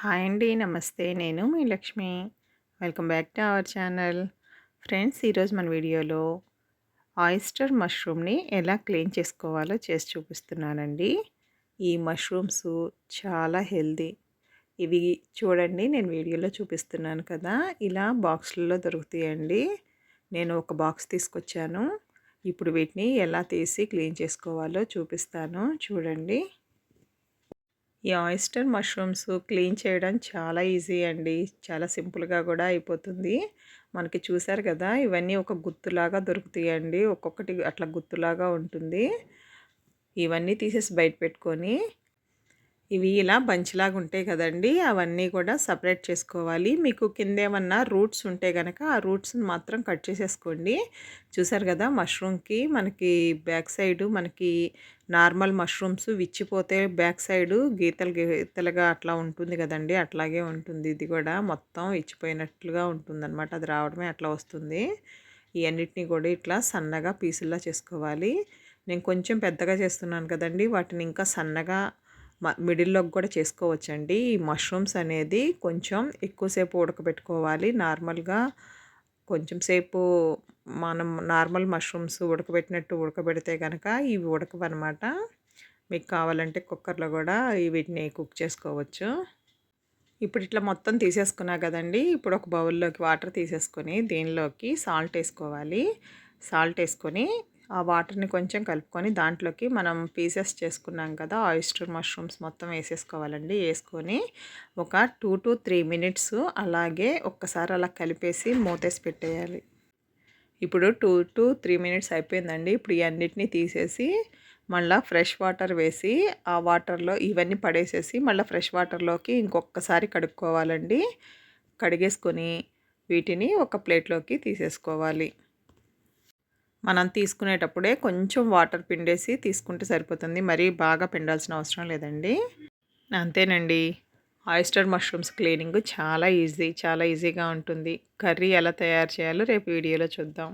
Hi అండి. నమస్తే. నేను మీ Lakshmi. Welcome back to our channel. Friends, ఈరోజు మన వీడియోలో ఆయిస్టర్ మష్రూమ్‌ని ఎలా క్లీన్ చేసుకోవాలో చేసి చూపిస్తున్నానండి. ఈ మష్రూమ్స్ చాలా హెల్తీ. ఇవి చూడండి, నేను వీడియోలో చూపిస్తున్నాను కదా! ఇలా బాక్స్‌లలో దొరుకుతాయండి. నేను ఒక బాక్స్ తీసుకొచ్చాను. ఇప్పుడు వీటిని ఎలా తీసి క్లీన్ చేసుకోవాలో చూపిస్తాను చూడండి. ఈ ఆయిస్టర్ మష్రూమ్స్ క్లీన్ చేయడం చాలా ఈజీ అండి. చాలా సింపుల్‌గా కూడా అయిపోతుంది. మనకి చూసారు కదా! ఇవన్నీ ఒక గుత్తులాగా దొరుకుతాయండి. ఒక్కొక్కటి అట్లా గుత్తులాగా ఉంటుంది. ఇవన్నీ తీసేసి బయట పెట్టుకొని, ఇవి ఇలా బంచ్‌లాగా ఉంటాయి కదండీ! అవన్నీ కూడా సెపరేట్ చేసుకోవాలి. మీకు కిందేమన్నా రూట్స్ ఉంటే గనక ఆ రూట్స్‌ని మాత్రం కట్ చేసేసుకోండి. చూసారు కదా! మష్రూమ్‌కి మనకి బ్యాక్ సైడు మనకి నార్మల్ మష్రూమ్స్ విచ్చిపోతే బ్యాక్ సైడు గీతలు గీతలుగా అట్లా ఉంటుంది కదండీ! అట్లాగే ఉంటుంది. ఇది కూడా మొత్తం విచ్చిపోయినట్లుగా ఉంటుందన్నమాట. అది రావడమే అట్లా వస్తుంది. ఇయన్నిటిని కూడా ఇట్లా సన్నగా పీసుల్లా చేసుకోవాలి. నేను కొంచెం పెద్దగా చేస్తున్నాను కదండీ! వాటిని ఇంకా సన్నగా మిడిల్‌లోకి కూడా చేసుకోవచ్చండి. ఈ మష్రూమ్స్ అనేది కొంచెం ఎక్కువసేపు ఉడకబెట్టుకోవాలి. నార్మల్‌గా కొంచెం సేపు మనం నార్మల్ మష్రూమ్స్ ఉడకబెట్టినట్టు ఉడకబెడితే గనక ఇవి ఉడకవనమాట. మీకు కావాలంటే కుక్కర్‌లో కూడా వీటిని కుక్ చేసుకోవచ్చు. ఇప్పుడు ఇట్లా మొత్తం తీసేసుకున్నా కదండీ! ఇప్పుడు ఒక బౌల్‌లోకి వాటర్ తీసేసుకొని దీనిలోకి సాల్ట్ ఏసుకోవాలి. సాల్ట్ ఏసుకొని ఆ వాటర్‌ని కొంచెం కలుపుకొని దాంట్లోకి మనం పీసెస్ చేసుకున్నాం కదా! ఆయిస్టర్ మష్రూమ్స్ మొత్తం ఏసేసుకోవాలండి. ఏసుకొని ఒక 2-3 మినిట్స్ అలాగే ఒక్కసారి అలా కలిపేసి మూతేసి పెట్టేయాలి. ఇప్పుడు 2-3 మినిట్స్ అయిపోయిందండి. ఇప్పుడు ఇయన్నిటిని తీసేసి మళ్ళా ఫ్రెష్ వాటర్ వేసి ఆ వాటర్‌లో ఇవన్నీ పడేసేసి మళ్ళా ఫ్రెష్ వాటర్‌లోకి ఇంకొకసారి కడుక్కోవాలండి. కడిగేసుకొని వీటిని ఒక ప్లేట్‌లోకి తీసేసుకోవాలి. మనం తీసుకునేటప్పుడే కొంచెం వాటర్ పిండేసి తీసుకుంటే సరిపోతుంది. మరీ బాగా పిండాల్సిన అవసరం లేదండి. అంతేనండి. ఆయిస్టర్ మష్రూమ్స్ క్లీనింగ్ చాలా ఈజీ. చాలా ఈజీగా ఉంటుంది. కర్రీ ఎలా తయారు చేయాలో రేపు వీడియోలో చూద్దాం.